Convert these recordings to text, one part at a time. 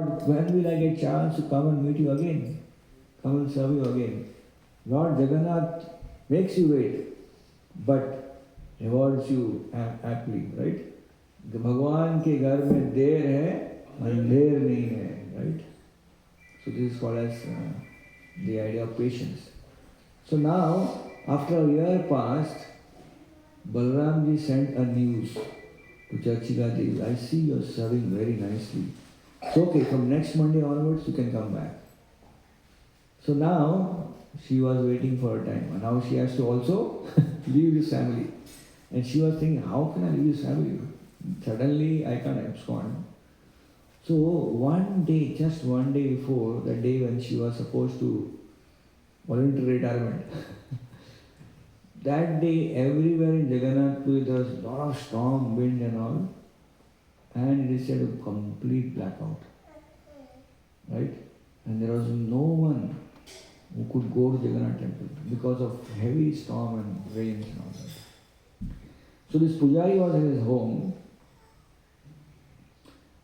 Lord, when will I get chance to come and meet you again? Come and serve you again. Lord Jagannath makes you wait, but rewards you aptly, right? The Bhagwan के घर में देर है, अंधेर नहीं है, right? So this is called as the idea of patience. So now, after a year passed, Balaramji sent a news to Charchika Devi. I see you are serving very nicely. It's okay, from next Monday onwards you can come back. So now she was waiting for her time, and now she has to also leave this family. And she was thinking, how can I leave this family? Suddenly I can't abscond. So one day, just one day before, the day when she was supposed to voluntary retirement, that day everywhere in Jagannath Puri there was a lot of storm, wind and all, and it is said a complete blackout. Right? And there was no one who could go to Jagannath temple because of heavy storm and rains and all that. So this Pujari was in his home,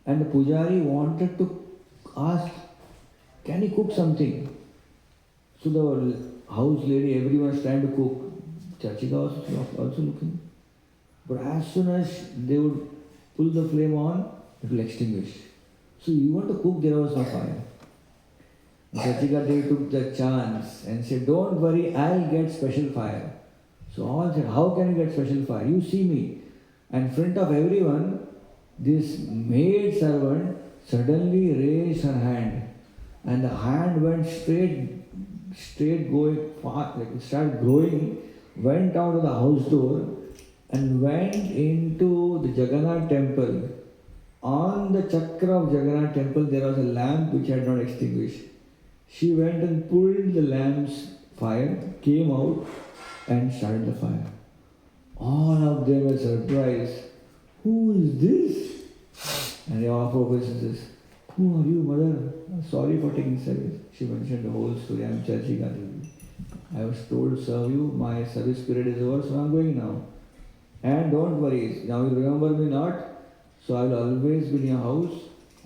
and the Pujari wanted to ask, can he cook something? So the house lady, everyone was trying to cook. Charchika was also looking. But as soon as they would pull the flame on, it will extinguish. So you want to cook, there was no fire. Charchika Devi took the chance and said, don't worry, I'll get special fire. So all said, how can you get special fire? You see me. And in front of everyone, this maid servant suddenly raised her hand. And the hand went straight going far, like it started growing, went out of the house door and went into the Jagannath temple. On the chakra of Jagannath temple there was a lamp which had not extinguished. She went and pulled the lamp's fire, came out and started the fire. All of them were surprised. Who is this? And they offered obeisances. Who are you, mother? Sorry for taking service. She mentioned the whole story. I am Charchika Devi. I was told to serve you. My service period is over, so I am going now. And don't worry, now you remember me not, so I will always be in your house.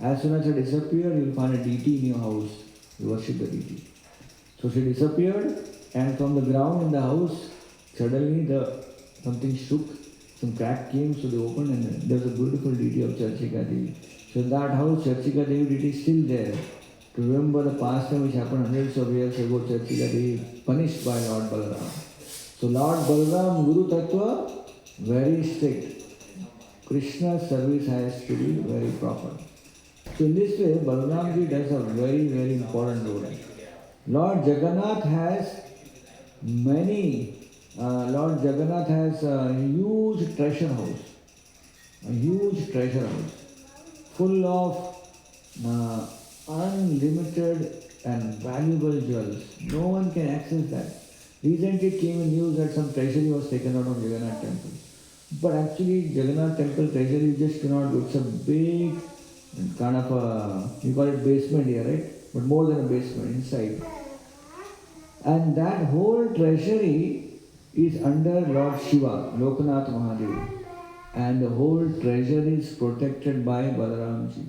As soon as I disappear, you will find a deity in your house. You worship the deity. So she disappeared, and from the ground in the house, suddenly something shook, some crack came, so they opened, and there was a beautiful deity of Charchika Devi. So in that house, Charchika Devi deity is still there. To remember the past time which happened hundreds of years ago, Charchika Devi punished by Lord Balarama. So Lord Balaram, Guru Tattva, very strict. Krishna's service has to be very proper. So in this way, Balaramji does a very, very important role. Lord Jagannath has a huge treasure house. A huge treasure house. Full of unlimited and valuable jewels. No one can access that. Recently it came in news that some treasury was taken out of Jagannath temple. But actually Jagannath temple treasury you just cannot do. It's a big kind of a, we call it basement here, right? But more than a basement inside. And that whole treasury is under Lord Shiva, Lokanath Mahadev. And the whole treasury is protected by Balaramji.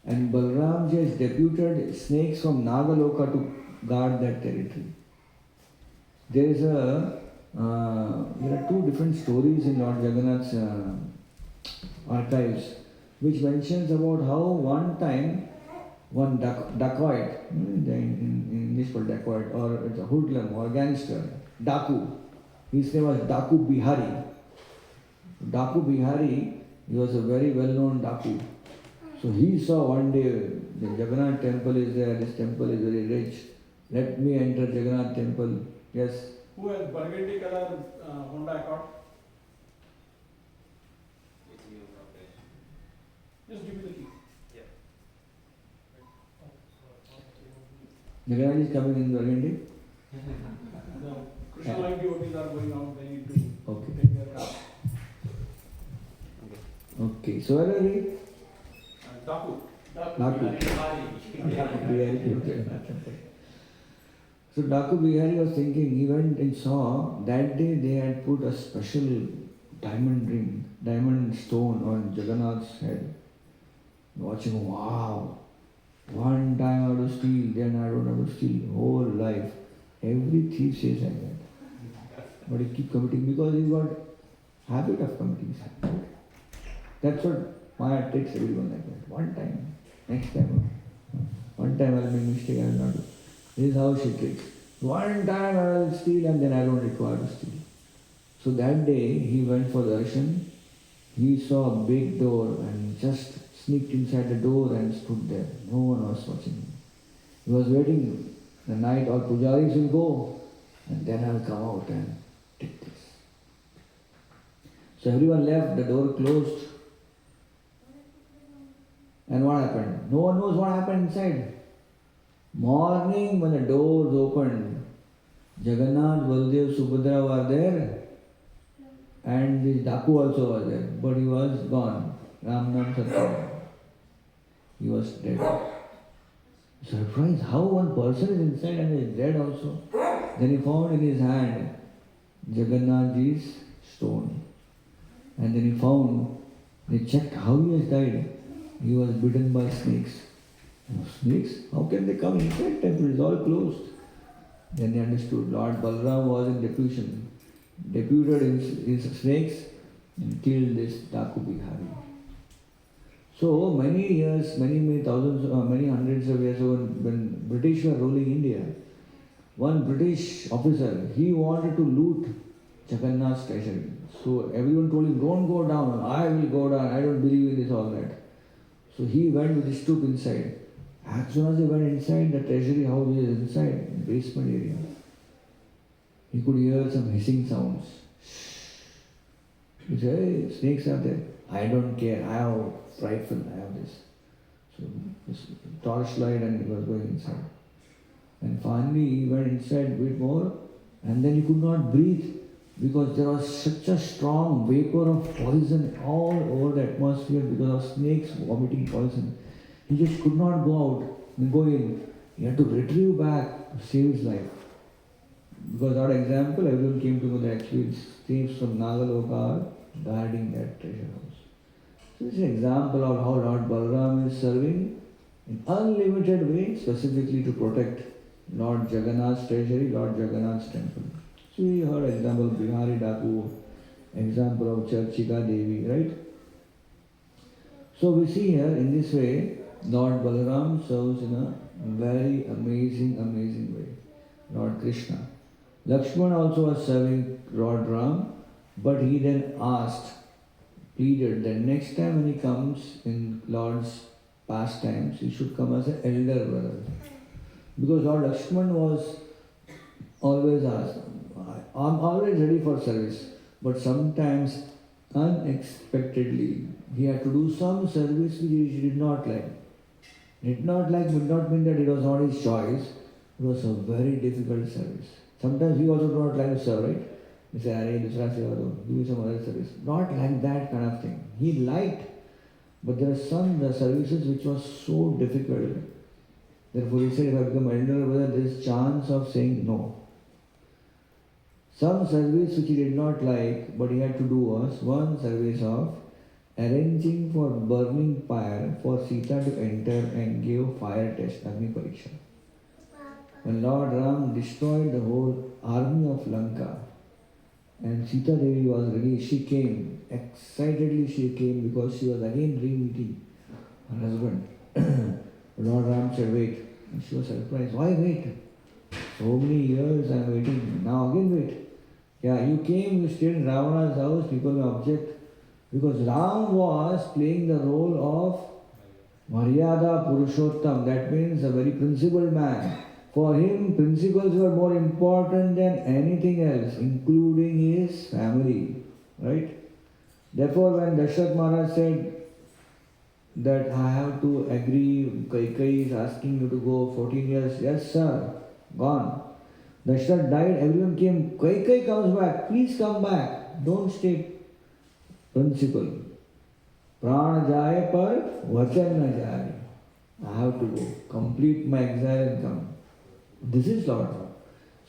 And Balaramji has deputed snakes from Nagaloka to guard that territory. There are two different stories in Lord Jagannath's archives, which mentions about how one time one dacoit, in English called dacoit, or it's a hoodlum or gangster, Daku. His name was Daku Bihari. Daku Bihari, he was a very well-known Daku. So he saw one day, the Jagannath temple is there, this temple is very rich. Let me enter Jagannath temple. Yes? Who has burgundy color Honda Accord? Just give me the key. Yeah. Jagannath is coming in burgundy? No. Krishna like devotees are going out, they need to take their car. Okay, so where are we? Daku. So Daku Bihari was thinking, he went and saw that day they had put a special diamond stone on Jagannath's head. Watching, wow, to steal, then I don't have to steal. Whole life. Every thief says like that. But he keep committing because he's got habit of committing sin. That's what Maya takes everyone like that. One time, next time. One time I'll make mistake, I will not do. This is how she tricks. One time I will steal and then I don't require to steal. So that day he went for darshan. He saw a big door and he just sneaked inside the door and stood there. No one was watching him. He was waiting the night all pujaris will go and then I'll come out and take this. So everyone left, the door closed. And what happened? No one knows what happened inside. Morning when the doors opened, Jagannath, Baldev, Subhadra were there and the Daku also was there, but he was gone. Ramnam Satyam. He was dead. Surprised how one person is inside and is dead also. Then he found in his hand Jagannathji's stone. And then he found, they checked how he has died. He was bitten by snakes. Snakes? How can they come inside? Temple is all closed. Then they understood Lord Balarama was in deputed his snakes and killed this Daku Bihari. So many years, many thousands, many hundreds of years ago when British were ruling India, one British officer, he wanted to loot Jagannath's treasury. So everyone told him, don't go down, I will go down, I don't believe in this all that. So he went with his troop inside. As soon as he went inside, the treasury house is inside, the basement area. He could hear some hissing sounds. He said, hey, snakes are there. I don't care, I have frightful, I have this. So this torchlight and he was going inside. And finally he went inside a bit more and then he could not breathe because there was such a strong vapor of poison all over the atmosphere because of snakes vomiting poison. He just could not go in. He had to retrieve back to save his life. Because our example, everyone came to know that actually snakes from Nagaloka are guarding that treasure house. So this is an example of how Lord Balaram is serving in unlimited way, specifically to protect Lord Jagannath's treasury, Lord Jagannath's temple. So we heard example of Bihari Daku, example of Charchika Devi, right? So we see here in this way, Lord Balaram serves in a very amazing way. Lord Krishna. Lakshmana also was serving Lord Ram, but he then pleaded that next time when he comes in Lord's pastimes, he should come as an elder brother. Because Lord Lakshmana was always asked, I'm always ready for service, but sometimes unexpectedly he had to do some service which he did not like. Did not like would not mean that it was not his choice, it was a very difficult service. Sometimes we also do not like to serve, right? We say, Arey, dusra seva do, give me some other service. Not like that kind of thing. He liked, but there are some services which was so difficult. Therefore he said, if I become elder brother, there is chance of saying no. Some service which he did not like, but he had to do was one service of arranging for burning fire for Sita to enter and give fire test, Agni Pariksha. When Lord Ram destroyed the whole army of Lanka and Sita Devi was ready, she came, excitedly she came because she was again re-meeting her husband. Lord Ram said, wait. And she was surprised, why wait? So many years I am waiting, now again wait. Yeah, you came, you stayed in Ravana's house, people may object. Because Ram was playing the role of Maryada Purushottam, that means a very principled man. For him, principles were more important than anything else, including his family. Right? Therefore, when Dashrath Maharaj said that I have to agree, Kaikai is asking you to go 14 years, yes sir, gone. Dashrath died, everyone came, Kaikai comes back, please come back, don't stay. Principle. Prana jaye par vachan na jaye. I have to go. Complete my exile and come. This is Lord Ram.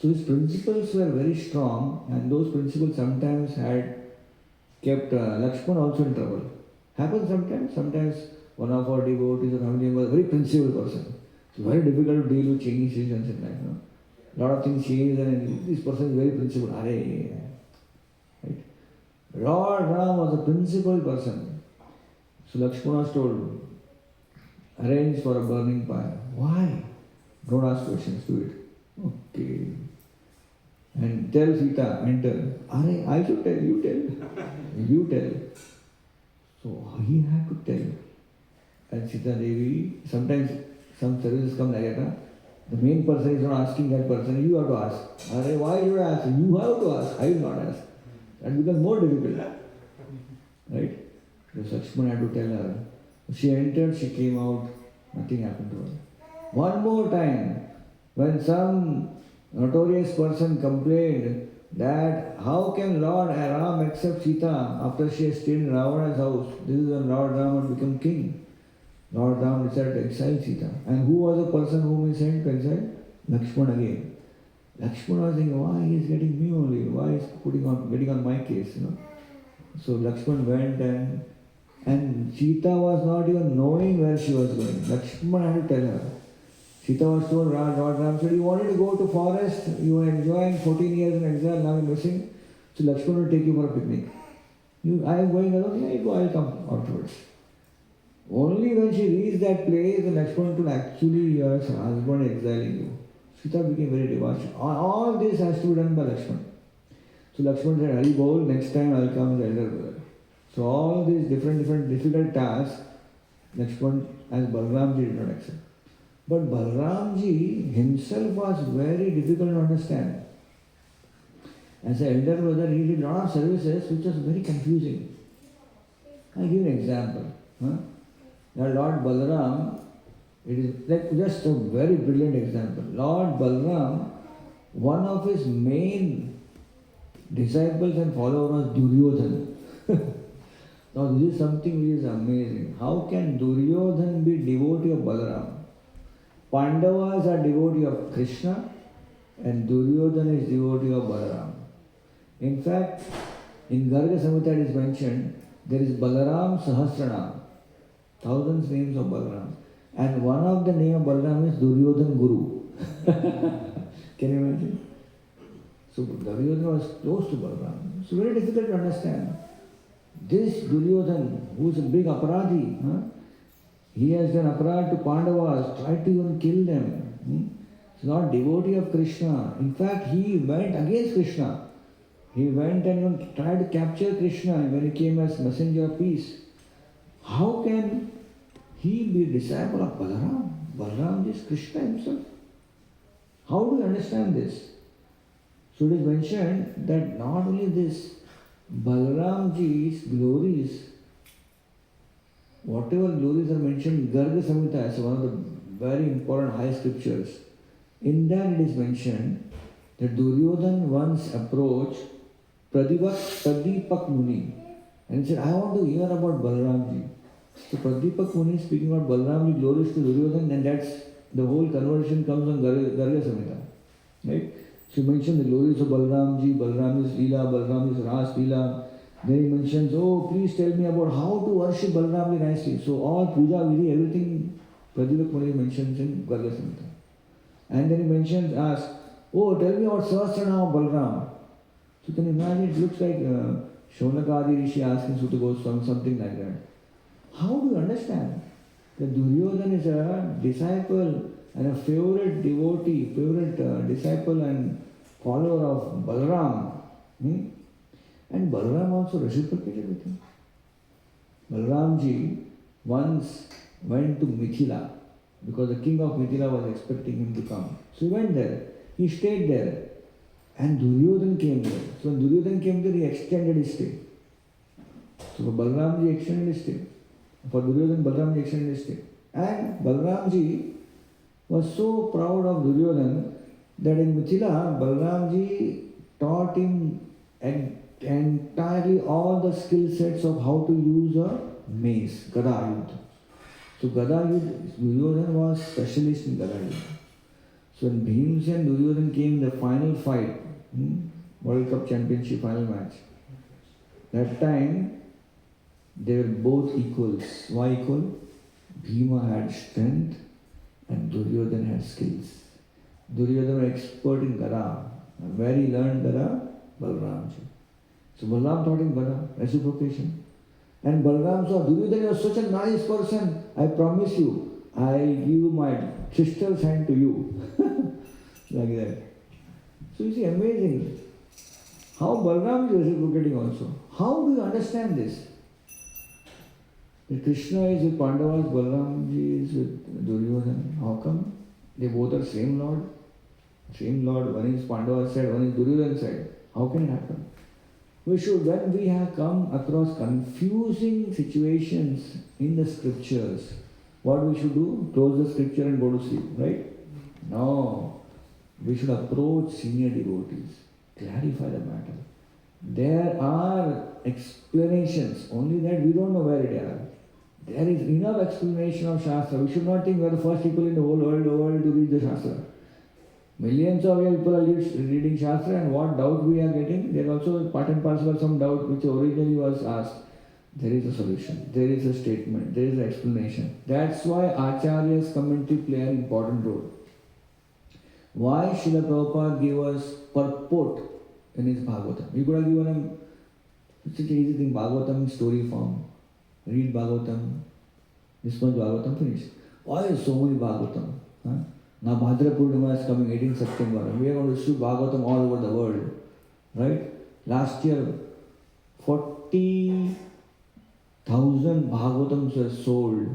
So his principles were very strong and those principles sometimes had kept Lakshmana also in trouble. Happens sometimes. Sometimes one of our devotees or family members, very principled person. very difficult to deal with changing situations in life. No? Lot of things change and this person is very principled. Right? Lord Ram was a principled person. So Lakshmana was told, arrange for a burning pyre. Why? Don't ask questions, do it. Okay. And tell Sita, enter. I should tell, you tell. You tell. So he had to tell. And Sita Devi, sometimes some services come like that. Huh? The main person is not asking that person, you have to ask. Why should I ask? You have to ask, I will not ask. That becomes more difficult. Right? So Lakshmana had to tell her. She entered, she came out, nothing happened to her. One more time, when some notorious person complained that how can Lord Ram accept Sita after she has stayed in Ravana's house? This is when Lord Ram had become king. Lord Ram decided to exile Sita. And who was the person whom he sent to exile? Lakshmana again. Lakshmana was thinking, why he is getting me only? Why is getting on my case? So Lakshmana went and Sita was not even knowing where she was going. Lakshmana had to tell her. Sita was told, Lord Ram said, you wanted to go to forest, you were enjoying 14 years in exile, now you're missing. So Lakshmana will take you for a picnic. I am going alone, yeah, you go, I'll come afterwards. Only when she reached that place, the Lakshmana told, actually your husband exiling you. Sita became very devout. All this has to be done by Lakshmana. So Lakshmana said, Hari Bol, next time I'll come as elder brother. So all these different difficult tasks, Lakshmana as Balaramji did not accept. But Balaramji himself was very difficult to understand. As an elder brother, he did a lot of services which was very confusing. I'll give you an example. Now Lord Balaram, it is like just a very brilliant example. Lord Balaram, one of his main disciples and followers was Duryodhana. Now this is something which is amazing. How can Duryodhana be devotee of Balaram? Pandavas are devotee of Krishna and Duryodhana is devotee of Balaram. In fact, in Garga Samhita it is mentioned, there is Balaram Sahasranam, thousands names of Balaram. And one of the name of Balaram is Duryodhana Guru. Can you imagine? So Duryodhana was close to Balaram. It's very difficult to understand. This Duryodhana, who is a big aparadhi, he has done aparad to Pandavas, tried to even kill them. He's not devotee of Krishna. In fact, he went against Krishna. He went and even tried to capture Krishna when he came as messenger of peace. How can he be a disciple of Balaram? Balaram is Krishna himself. How do you understand this? So it is mentioned that not only this, Balaramji's glories, whatever glories are mentioned in Garga Samhita as one of the very important high scriptures, in that it is mentioned that Duryodhana once approached Pradipak Muni and said, I want to hear about Balaramji. So Pradipak Muni is speaking about Balaramji glories to Duryodhana, and that's the whole conversation comes on Garga Samhita. Right? So he mentioned the glories of Balaramji, Balaramji's Leela, Balaramji's Ras Leela. Then he mentions, oh, please tell me about how to worship Balaramji nicely. So all puja, vidhi, everything Pradipak Muni mentions in Garga Samhita. And then he mentions, asks, oh, tell me about Sahasranam of Balaram. So can you imagine, it looks like Shaunakadi Rishi asking Sutta Goswami, something like that. How do you understand that Duryodhana is a disciple and a favorite devotee, favorite disciple and follower of Balaram? And Balaram also reciprocated with him. Balaramji once went to Mithila because the king of Mithila was expecting him to come. So he went there. He stayed there. And Duryodhana came there. So when Duryodhana came there, he extended his stay. So for Balaramji extended his stay. For Duryodhana, Balaramji extended his stay. And Balaramji was so proud of Duryodhana that in Mithila, Balaramji taught him entirely all the skill sets of how to use a mace, Gada Yudh. So Gada Yudh, Duryodhana was specialist in Gada Yudh. So when Bhimsen and Duryodhana came in the final fight, World Cup Championship final match, that time they were both equals. Why equal? Bhima had strength and Duryodhana had skills. Duryodhana was expert in Gara. And where he learned Gara? Balaramji. So Balaram taught him Gara, reciprocation. And Balaram saw Duryodhana was such a nice person. I promise you, I'll give my sister's hand to you. Like that. So you see, amazing. How Balaram is reciprocating also. How do you understand this? That Krishna is with Pandavas, Balaramji is with Duryodhana. How come? They both are same Lord. Same Lord. One is Pandava's side, one is Duryodhana's side. How can it happen? We should, when we have come across confusing situations in the scriptures, what we should do? Close the scripture and go to sleep, right? No. We should approach senior devotees, clarify the matter. There are explanations, only that we don't know where they are. There is enough explanation of Shastra. We should not think we are the first people in the whole world to read the Shastra. Millions of people are reading Shastra, and what doubt we are getting, there also part and parcel of some doubt which originally was asked. There is a solution, there is a statement, there is an explanation. That's why Acharya's commentary play an important role. Why Srila Prabhupada gave us purport in his Bhagavatam? He could have given him such an easy thing, Bhagavatam in story form. Read Bhagavatam, this much Bhagavatam, finished. Why is so many Bhagavatam? Huh? Now Bhadra Purnima is coming 18 September and we are going to shoot Bhagavatam all over the world. Right? Last year, 40,000 Bhagavatams were sold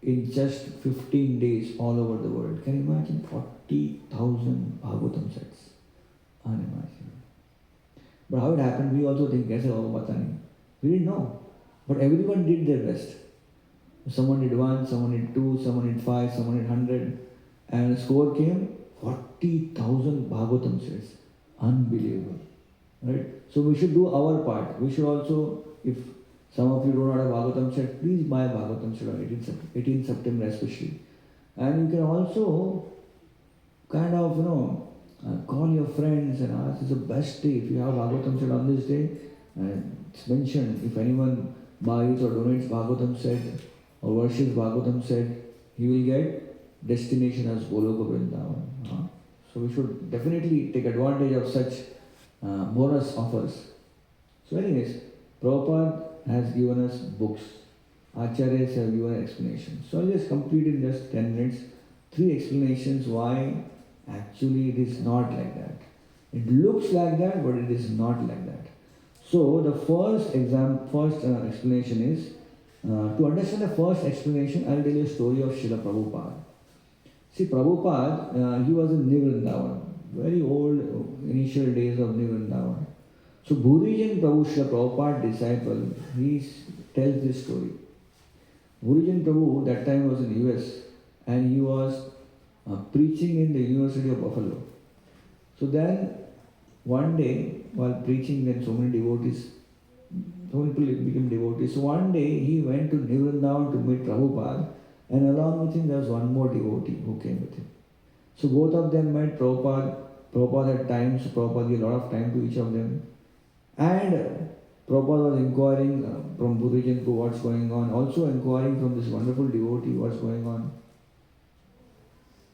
in just 15 days all over the world. Can you imagine? 40,000 Bhagavatam sets. Unimaginable. But how it happened, we also think, kaise hoga pata nahi. We didn't know. But everyone did their best. Someone did 1, someone did 2, someone did 5, someone did 100. And the score came 40,000 Bhagavatam sets. Unbelievable. Right? So we should do our part. We should also, if some of you don't have a Bhagavatam set, please buy a Bhagavatam set on 18 September especially. And you can also kind of, call your friends and ask, it's the best day. If you have Bhagavatam set on this day, it's mentioned, if anyone buys or donates Bhagavatam set or worships Bhagavatam set, he will get destination as Goloka Vrindavan. So we should definitely take advantage of such bonus offers. So anyways, Prabhupada has given us books. Acharyas have given explanations. So I'll just complete in just 10 minutes 3 explanations why actually it is not like that. It looks like that, but it is not like that. So the first explanation is, to understand the first explanation, I'll tell you a story of Srila Prabhupada. See, Prabhupada, he was in New Vrindavan, very old initial days of New Vrindavan. So Bhurijan Prabhu, Srila Prabhupada disciple, he tells this story. Bhurijan Prabhu that time was in US and he was preaching in the University of Buffalo. So then one day while preaching, then so many people became devotees. So one day he went to New Vrindavan to meet Prabhupada, and along with him there was one more devotee who came with him. So both of them met Prabhupada. Prabhupada had time, so Prabhupada gave a lot of time to each of them. And Prabhupada was inquiring from Bhurijan to what's going on, also inquiring from this wonderful devotee what's going on.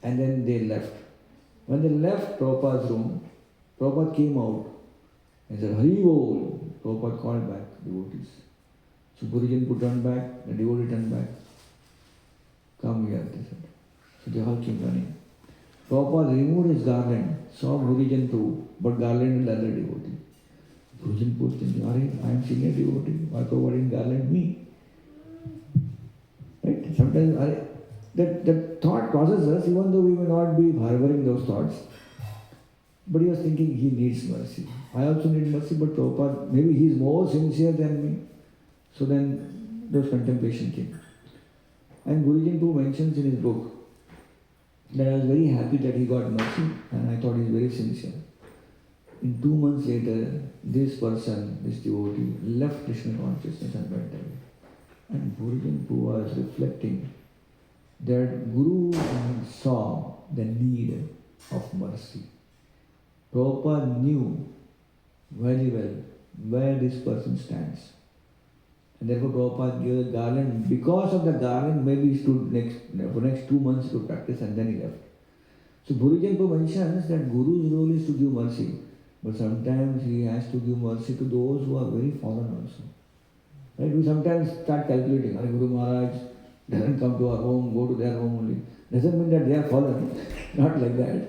And then they left. When they left Prabhupada's room, Prabhupada came out and said, Hari Bol. Prabhupada called back devotees. So Bhurijan turned back, the devotee turned back. Come here, they said. So they all came running. Prabhupada removed his garland, saw Bhurijan too, but garlanded the other devotee. Bhurijan was thinking, I am senior devotee, why Prabhupada didn't garland me? Right? Sometimes that thought crosses us, even though we may not be harboring those thoughts. But he was thinking he needs mercy. I also need mercy, but Prabhupada, maybe he is more sincere than me. So then those contemplation came. And Guruji mentions in his book that I was very happy that he got mercy and I thought he is very sincere. In 2 months later, this person, this devotee, left Krishna consciousness and went away. And Guruji was reflecting that Guru saw the need of mercy. Prabhupada knew very well where this person stands. And therefore Prabhupada gave the garland. Because of the garland, maybe he stood for next 2 months to practice and then he left. So Bhurijanpa mentions that Guru's role is to give mercy. But sometimes he has to give mercy to those who are very fallen also. Right? We sometimes start calculating, Guru Maharaj doesn't come to our home, go to their home only. Doesn't mean that they are fallen. Not like that.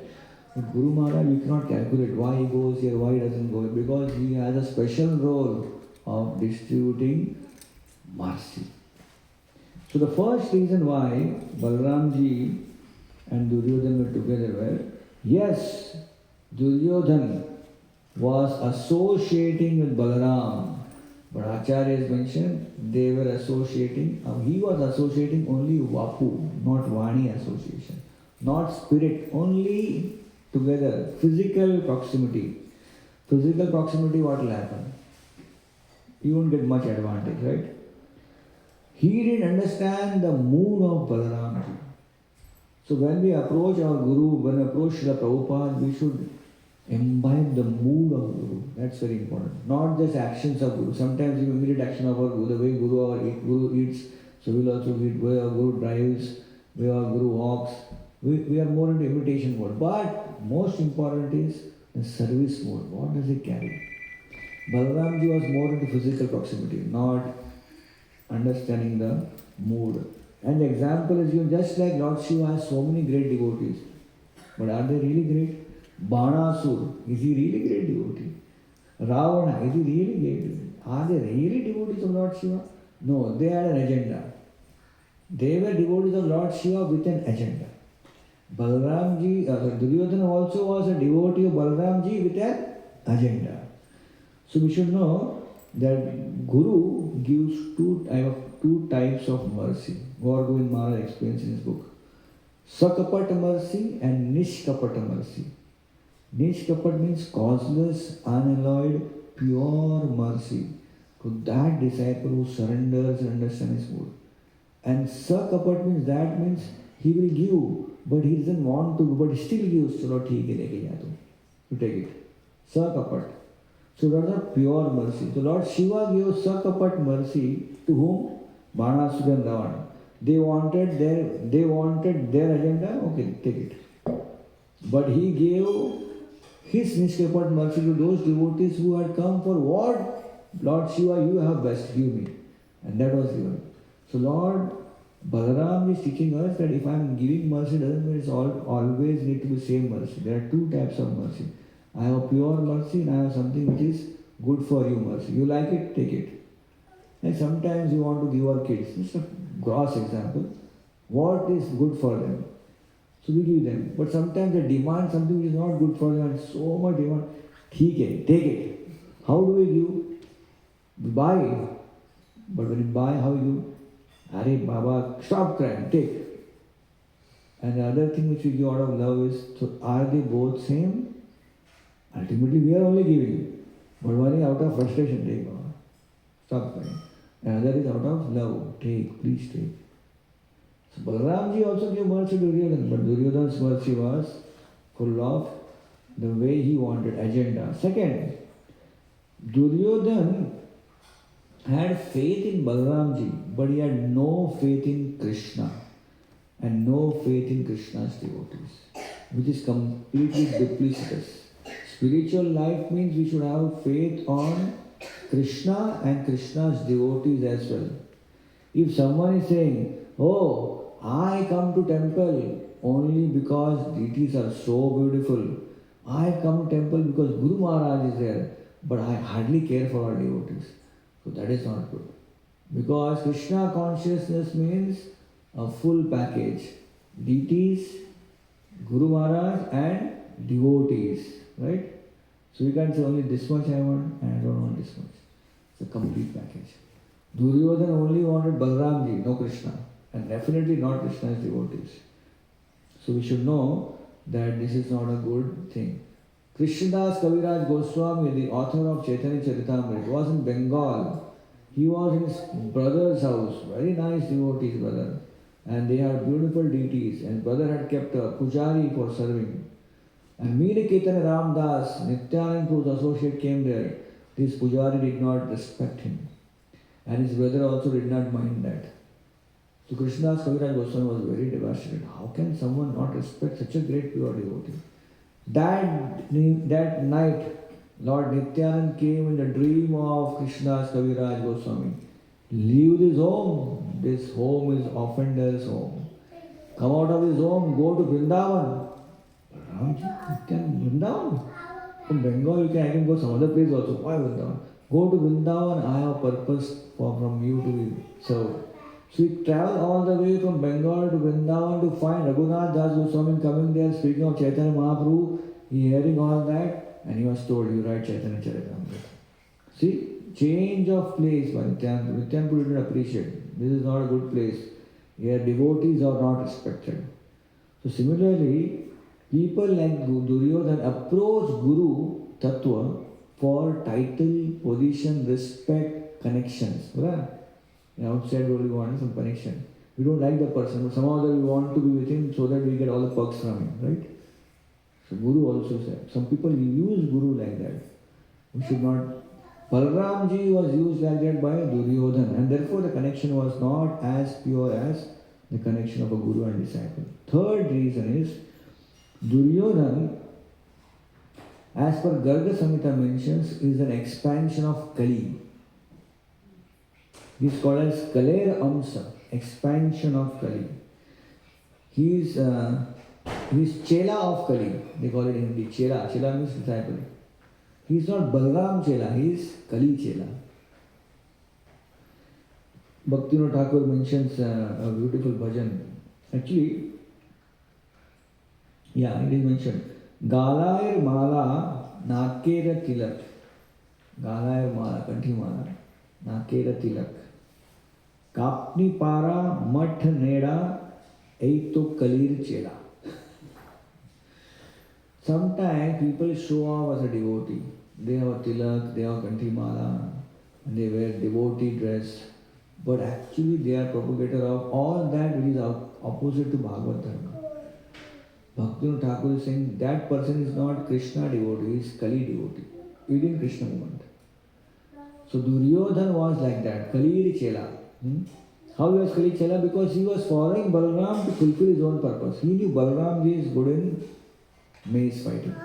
But Guru Maharaj, we cannot calculate why he goes here, why he doesn't go here. Because he has a special role of distributing mercy. So the first reason why Balaramji and Duryodhana were together were, yes, Duryodhana was associating with Balaram, but Acharya has mentioned they were associating, he was associating only Vapu, not Vani association, not spirit, only together, physical proximity. Physical proximity, what will happen? You won't get much advantage, right? He didn't understand the mood of Balaramji. So when we approach our Guru, when we approach Srila Prabhupada, we should imbibe the mood of Guru. That's very important. Not just actions of Guru. Sometimes we immediate action of our Guru, the way Guru eats, so we'll also eat, the way our Guru drives, the way our Guru walks. We are more into imitation mode. But most important is the service mode. What does he carry? Balaramji was more into physical proximity, not understanding the mood. And the example is given just like Lord Shiva has so many great devotees. But are they really great? Banasur, is he really great devotee? Ravana, is he really great? Are they really devotees of Lord Shiva? No, they had an agenda. They were devotees of Lord Shiva with an agenda. Balaramji, Duryodhana also was a devotee of Balaramji with an agenda. So we should know that Guru gives two types of mercy. Gaur Govind Maharaj explains in his book. Sakapat mercy and Nishkapat mercy. Nishkapat means causeless, unalloyed, pure mercy to that disciple who surrenders and understands his mood. And Sakapat means he will give, but he doesn't want to, but he still gives. So Lord, you take it. Sakapat. So that's a pure mercy. So Lord Shiva gave Sakapat mercy to whom? Banasura and Ravana. They wanted their agenda, okay, take it. But he gave his Nishkapat mercy to those devotees who had come for what? Lord Shiva, you have best, give me. And that was given. So Lord Balaram is teaching us that if I am giving mercy, doesn't mean it's always need to be same mercy. There are two types of mercy. I have pure mercy and I have something which is good for you mercy. You like it, take it. And sometimes you want to give our kids, just a gross example, what is good for them. So we give them. But sometimes they demand something which is not good for them and so much demand. Take it. How do we give? We buy. But when you buy, how you give? Arey Baba, stop crying, take. And the other thing which we give out of love is, so are they both same? Ultimately we are only giving. But one is out of frustration, take Baba. Stop crying. Another is out of love, take, please take. So Balaramji also gave mercy to Duryodhana, but Duryodhana's mercy was full of the way he wanted, agenda. Second, Duryodhana had faith in Balaramji, but he had no faith in Krishna and no faith in Krishna's devotees, which is completely duplicitous. Spiritual life means we should have faith on Krishna and Krishna's devotees as well. If someone is saying, oh, I come to temple only because deities are so beautiful. I come to temple because Guru Maharaj is there, but I hardly care for our devotees. So that is not good. Because Krishna consciousness means a full package. Deities, Guru Maharaj and devotees. Right? So you can't say only this much I want and I don't want this much. It's a complete package. Duryodhana only wanted Balaramji, no Krishna. And definitely not Krishna's devotees. So we should know that this is not a good thing. Krishnadas Kaviraj Goswami, the author of Chaitanya Charitamrita, was in Bengal. He was in his brother's house, very nice devotees brother. And they had beautiful deities. And brother had kept a pujari for serving. And Meera Ketana Ramdas, Nityanand Prabhu's associate, came there. This pujari did not respect him. And his brother also did not mind that. So Krishnadas Kaviraj Goswami was very devastated. How can someone not respect such a great pure devotee? That night, Lord Nityanand came in the dream of Krishnadas Kaviraj Goswami. Leave this home. This home is offender's home. Come out of this home, go to Vrindavan. Ramji, Nityanand, Vrindavan? From Bengal, I can go some other place also. Why Vrindavan? Go to Vrindavan, I have a purpose from you to be served. So he traveled all the way from Bengal to Vrindavan to find Raghunath Das Goswami coming there speaking of Chaitanya Mahaprabhu. He hearing all that and he was told, you write Chaitanya Charitamrita. See, change of place by Nityanand didn't appreciate. This is not a good place. Here devotees are not respected. So similarly, people like Duryodhana approach Guru Tattva for title, position, respect, connections. Right? Outside we want some connection. We don't like the person, but somehow we want to be with him so that we get all the perks from him, right? So Guru also said, some people use Guru like that. We should not. Balaramji was used like that by Duryodhana, and therefore the connection was not as pure as the connection of a Guru and disciple. Third reason is, Duryodhana, as per Garga Samhita mentions, is an expansion of Kali. He is called as Kaler Amsa, expansion of Kali. He is Chela of Kali. They call it in Hindi Chela. Chela means disciple. He is not Balram Chela, he is Kali Chela. Bhaktivinoda Thakur mentions a beautiful bhajan. Actually, it is mentioned. Galair Mala Nakera Tilak. Galair Mala, Kanthi Mala, Nakera Tilak. Kapni Para Mat Neda Eito Kalir Chela. Sometimes people show off as a devotee. They have a tilak, they have a kanthi mala, and they wear devotee dress. But actually they are propagator of all that which is opposite to Bhagavad Dharma. Bhaktivinoda Thakur is saying that person is not Krishna devotee, he is Kali devotee, eating Krishna movement. So Duryodhana was like that, Kalir Chela. How he was Kali Chela? Because he was following Balaram to fulfill his own purpose. He knew Balaramji is good in maize fighting.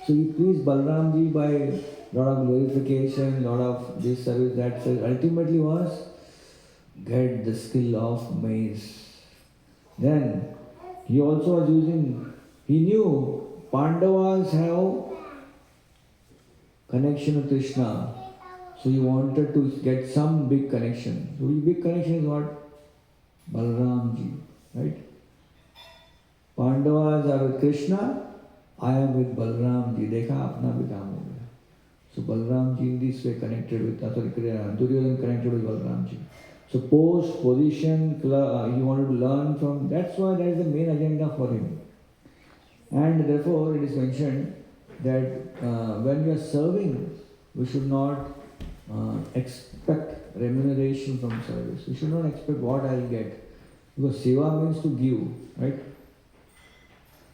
So he pleased Balaramji by lot of glorification, lot of this service, that service. Ultimately was get the skill of maize. Then he also was using, he knew Pandavas have connection with Krishna. So he wanted to get some big connection. So his big connection is what? Balaramji, right? Pandavas are with Krishna, I am with Balaramji. Dekha apna bhi kaam ho gaya. So Balaramji in this way connected with, Duryodhana connected with Balaramji. So post, position, he wanted to learn from, that's why that is the main agenda for him. And therefore it is mentioned that when we are serving, we should not expect remuneration from service. We should not expect what I will get. Because seva means to give, right?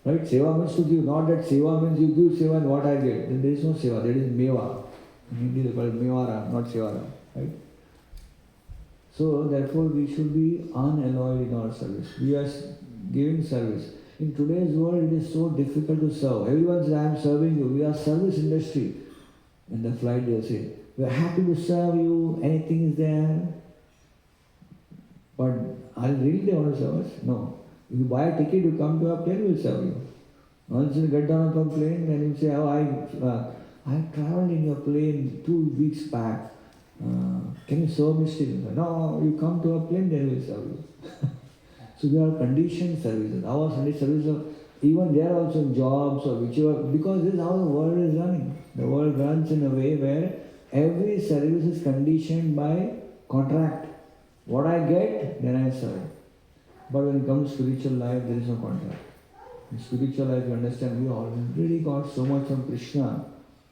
Right? Seva means to give, not that seva means you give seva and what I get. Then there is no seva, there is meva. In Hindi they call it mevara, not sevara, right? So therefore we should be unalloyed in our service. We are giving service. In today's world it is so difficult to serve. Everyone says, I am serving you. We are service industry. In the flight they say, we are happy to serve you, anything is there. But are really they want to serve us? No. If you buy a ticket, you come to a plane, we will serve you. Once you get down from a plane, then you say, oh, I traveled in your plane 2 weeks back. Can you serve me still? No, you come to a plane, then we will serve you. So we are conditioned services. Our services are, even they are also in jobs or whichever, because this is how the world is running. The world runs in a way where every service is conditioned by contract. What I get, then I serve. But when it comes to spiritual life, there is no contract. In spiritual life, you understand, we already got so much from Krishna,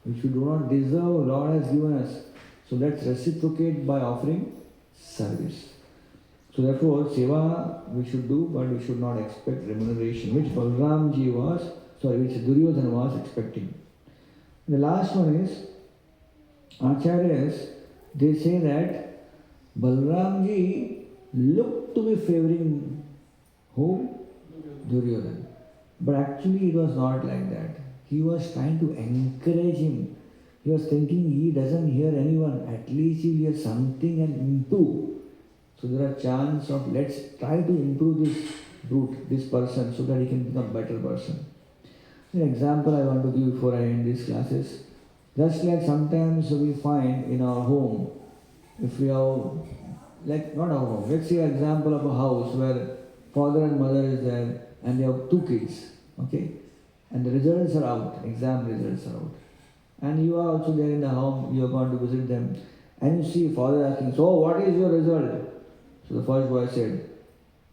which we do not deserve, Lord has given us. So let's reciprocate by offering service. So therefore, seva we should do, but we should not expect remuneration, which which Duryodhana was expecting. The last one is, Acharyas, they say that Balramji looked to be favoring who? Duryodhana. But actually it was not like that. He was trying to encourage him. He was thinking he doesn't hear anyone. At least he hears something and improve. So there are chance of let's try to improve this brute, this person, so that he can become a better person. An example I want to give before I end these classes. Just like sometimes we find in our home, if we have, like not our home, let's say an example of a house where father and mother is there and they have two kids, okay? And the results are out, exam results are out. And you are also there in the home, you are going to visit them. And you see father asking, so what is your result? So the first boy said,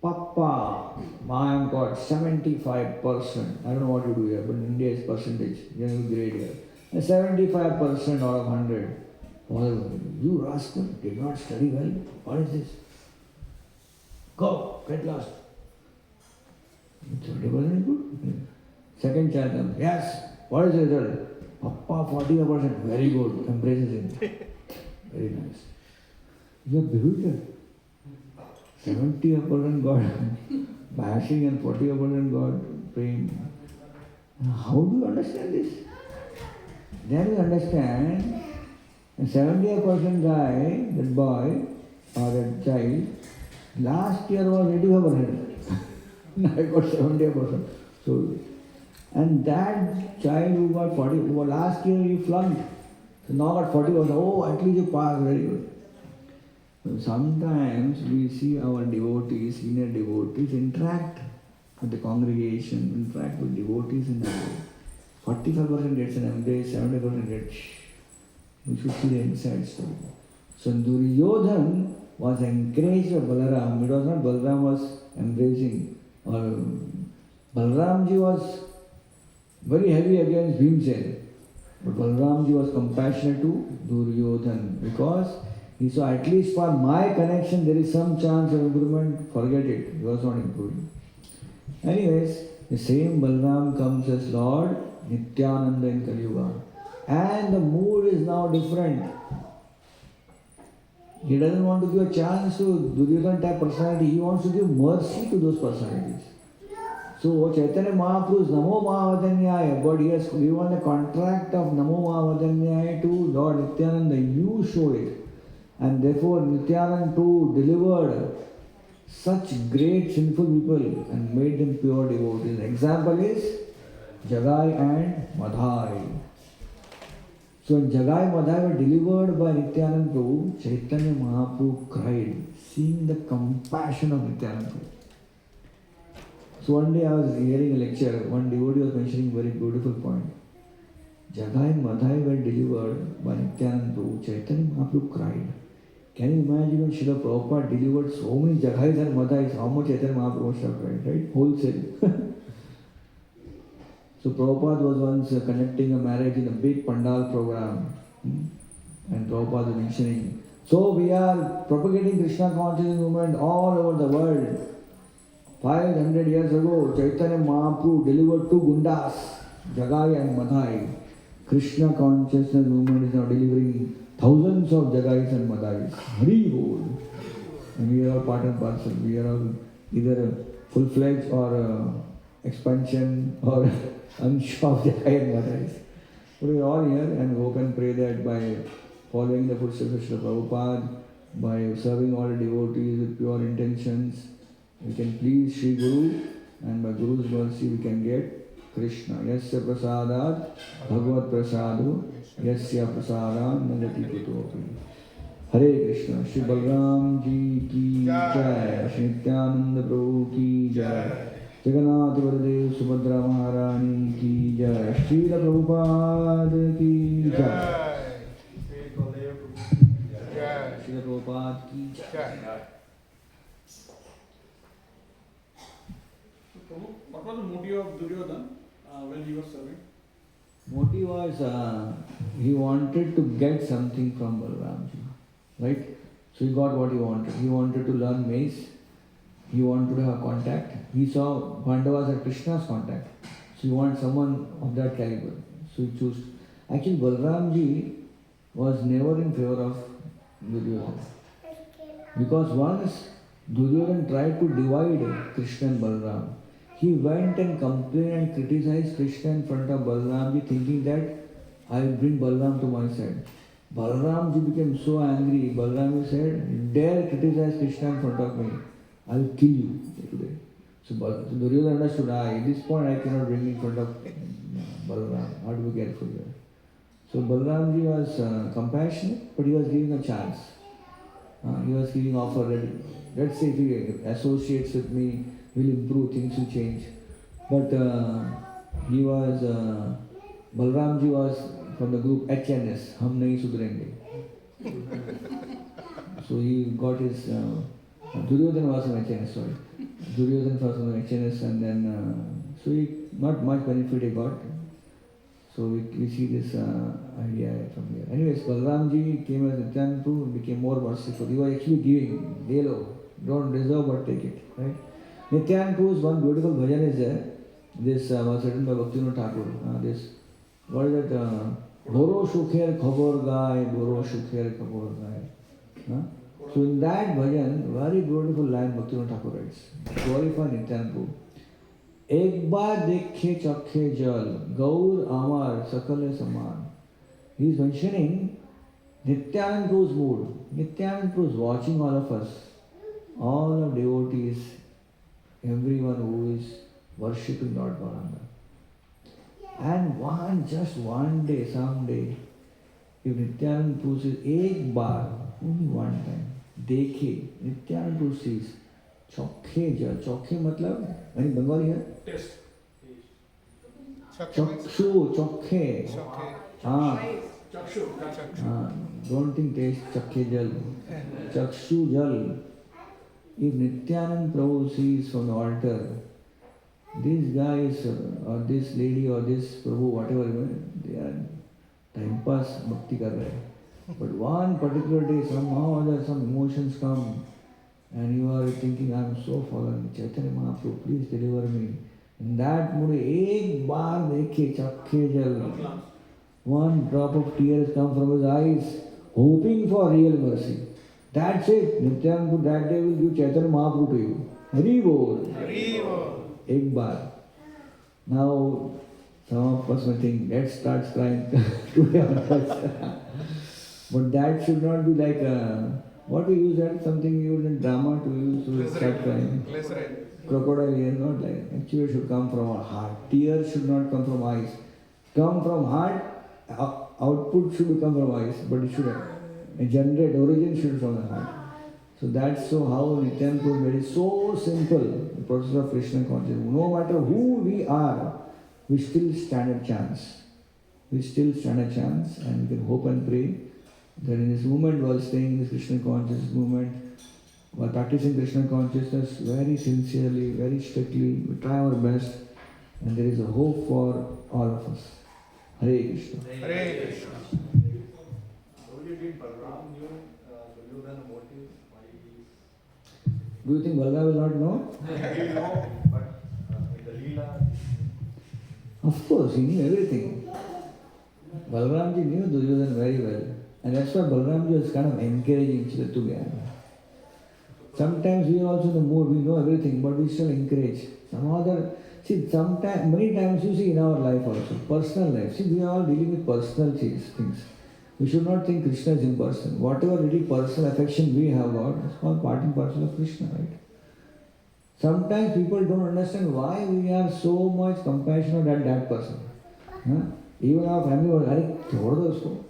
Papa, I am got 75%. I don't know what you do here, but in India is percentage. You have a grade here. 75% out of 100. Father, you rascal, did not study well. What is this? Go, get lost. 70% is good. Second child comes, yes, what is the result? Papa, 40%, very good. Embraces him. Very nice. You are bewildered. 70% God bashing and 40% God praying. How do you understand this? Then you understand, a 70% guy, that boy or that child, last year was 85%. Now I got 70%. So, and that child who got 40, who last year he flunked, so now got 40%. Oh, at least you passed, very good. So sometimes we see our devotees, senior devotees, interact with the congregation, interact with devotees in the world. 45% gets an embrace, 70% gets. We should see the inside story. So Duryodhan was encouraged by Balaram. It was not Balaram was embracing. Or Balaramji was very heavy against Bhimsen. But Balaramji was compassionate to Duryodhan because he saw at least for my connection there is some chance of improvement. Forget it. He was not improving. Anyways, the same Balaram comes as Lord Nityananda in Kali Yuga. And the mood is now different. He doesn't want to give a chance to Duryodhana type personality. He wants to give mercy to those personalities. So Chaitanya Mahaprabhu's Namo Mahavadanyaya, but he has given a contract of Namo Mahavadanyaya to Lord Nityananda. You show it. And therefore Nityananda too delivered such great sinful people and made them pure devotees. Example is Jagai and Madhai. So when Jagai and Madhai were delivered by Nityananda Prabhu, Chaitanya Mahaprabhu cried, seeing the compassion of Nityananda Prabhu. So one day I was hearing a lecture, one devotee was mentioning a very beautiful point. Jagai and Madhai were delivered by Nityananda Prabhu, Chaitanya Mahaprabhu cried. Can you imagine when Srila Prabhupada delivered so many Jagais and Madhais, how much Chaitanya Mahaprabhu must have cried, right? Wholesale. So Prabhupada was once conducting a marriage in a big Pandal program. And Prabhupada was mentioning, so we are propagating Krishna consciousness movement all over the world. 500 years ago, Chaitanya Mahaprabhu delivered two Gundas, Jagai and Madhai. Krishna consciousness movement is now delivering thousands of Jagais and Madhais. Hari Bol. And we are all part and parcel. We are all either full-fledged or expansion or ansh of Jagai and Madhais. So we are all here and hope and pray that by following the footsteps of Srila Prabhupada, by serving all the devotees with pure intentions, we can please Sri Guru, and by Guru's mercy we can get Krishna. Yasya prasadat bhagavad prasadu yasya prasadan nandati putopi. Hare Krishna. Shri Balaram ji ki jai. Shri Nityananda Prabhu ki jai. Jagannath Varadev Subhadra Maharani ki jai. Srila Prabhupada ki jai. Srila Prabhupada ki jai. What was the motive of Duryodhana when he was serving? Motive was he wanted to get something from Balaramji, right? So he got what he wanted. He wanted to learn mace. He wanted to have contact. He saw Pandavas as Krishna's contact. So he wanted someone of that caliber. So he chose. Actually, Balaramji was never in favor of Duryodhana. Because once Duryodhana tried to divide Krishna and Balaram, he went and complained and criticized Krishna in front of Balaramji, thinking that I will bring Balaram to my side. Balaramji became so angry. Balaramji said, dare criticize Krishna in front of me, I will kill you today. So Duryodhana understood, at this point I cannot bring in front of Balaram. I have to be careful here. So Balaramji was compassionate, but he was giving a chance. He was giving offer that, let's say if he associates with me, will improve, things will change. But he was, Balaramji was from the group HNS, Hum Nahi Sudhrenge. So he got his, Duryodhana was from HNS, sorry. Duryodhana was from HNS, and then, so he, not much benefit he got. So we see this idea from here. Anyways, Balaramji came as Nityananda and became more merciful. He was actually giving, Lelo, don't deserve but take it, right? Nityananda's one beautiful bhajan is there. This was written by Bhaktivinoda Thakur. This, what is that? Boro Shukher Khabor Gai, Boro Shukher Khabor Gai. So in that bhajan, very beautiful line Bhaktivinoda Thakur writes. Glorify Nityananda. एक बार देखे चखे जल गौर अमर सकल समान. He is mentioning Nityananda Prabhu's mood. Nityananda Prabhu is watching all of us, all of devotees, everyone who is worshipping Lord Balarama. And just one day, someday, if Nityananda Prabhu says, एक बार, only one time, देखे, Nityananda Prabhu sees, चौखे जल, चौखे मतलब यानी बंगाली है चक्षु चौखे हाँ don't think taste चखे जल चक्षु जल. If Nityananda Prabhu sees from the altar, these guys or this lady or this Prabhu, whatever, they are time pass bhakti kar rahe. But one particular day somehow or other some emotions come. And you are thinking, I am so fallen, Chaitanya Mahaprabhu, please deliver me. In that mood, ek baar dekhe chakhe jal. One drop of tears come from his eyes, hoping for real mercy. That's it. Nityananda that day will give Chaitanya Mahaprabhu to you. Hari bol. Ek baar. Now, some of us may think, let's start crying today. But that should not be like what we use that, something we use in drama to use to start crying. Crocodile here, not like. Actually it should come from our heart. Tears should not come from eyes. Come from heart, output should come from eyes, but it should generate, origin should from the heart. So that's so how Nityananda made it so simple, the process of Krishna consciousness. No matter who we are, we still stand a chance. We still stand a chance, and we can hope and pray that in this movement, while staying in this Krishna consciousness movement, while practicing Krishna consciousness very sincerely, very strictly, we try our best, and there is a hope for all of us. Hare Krishna. Hare Krishna. Did Balaram knew Duryodhana motive? Why Do you think Balaram will not know? he know, but in the Leela, Of course, he knew everything. Balaramji knew Duryodhana very well. And that's why Balaramji was kind of encouraging Chitra to be. Sometimes we are also in the mood, we know everything, but we still encourage. Some other, see, sometimes, many times you see in our life also, personal life. See, we are all dealing with personal things. We should not think Krishna is impersonal. Whatever really personal affection we have got, it's all part and parcel of Krishna, right? Sometimes people don't understand why we have so much compassion on that person. Even our family will say, छोड़ दो उसको.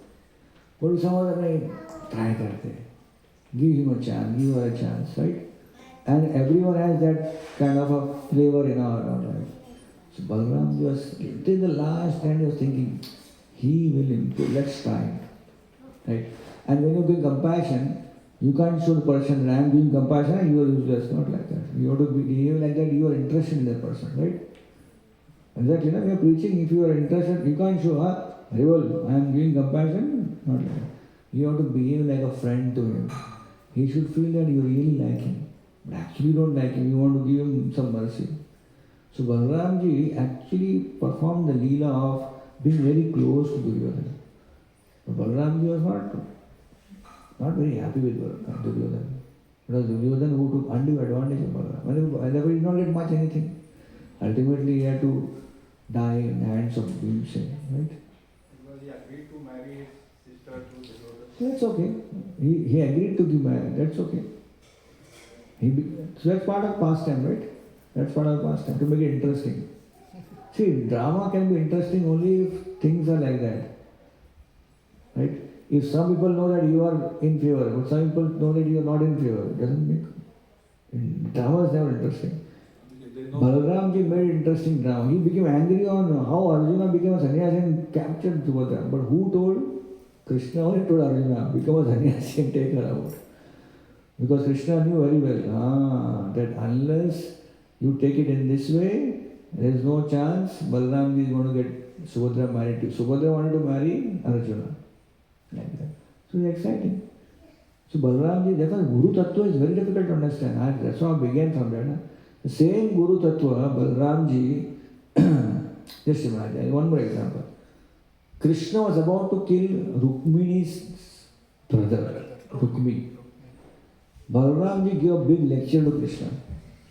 But some other way, try karte. Give him a chance, give her a chance, right? And everyone has that kind of a flavor in our life. So Balaram was, till the last end, he was thinking, he will improve, let's try. Right? And when you give compassion, you can't show the person that I am giving compassion and you are useless, not like that. You have to behave like that, you are interested in that person, right? Exactly, you are preaching, if you are interested, you can't show, Rival, I am giving compassion, not like that. You have to behave like a friend to him. He should feel that you really like him. But actually you don't like him, you want to give him some mercy. So Balaramji actually performed the Leela of being very close to Duryodhana. But Balaramji was not very happy with Duryodhana. It was Duryodhana who took undue advantage of Balarama. And therefore he did not get much anything. Ultimately he had to die in the hands of Bhimsen, right? Because he agreed to marry his sister to Duryodhana. That's okay. He agreed to give marriage. That's okay. So that's part of pastime, right? That's part of pastime, to make it interesting. See, drama can be interesting only if things are like that. Right? If some people know that you are in favor, but some people know that you are not in favor, it doesn't make... Drama is never interesting. Balaramji made interesting drama. He became angry on how Arjuna became a sannyasi and captured Subhadra. But who told? Krishna only told Arjuna, become a sannyasi and take her out. Because Krishna knew very well that unless you take it in this way, there is no chance Balaramji is going to get Subhadra married to. Subhadra wanted to marry Arjuna. Like that. So it's exciting. So Balaramji, therefore Guru Tattva is very difficult to understand. That's how I began from that. The same Guru Tattva, Balaramji, just imagine, one more example. Krishna was about to kill Rukmini's brother, Rukmini. Balaramji gave a big lecture to Krishna.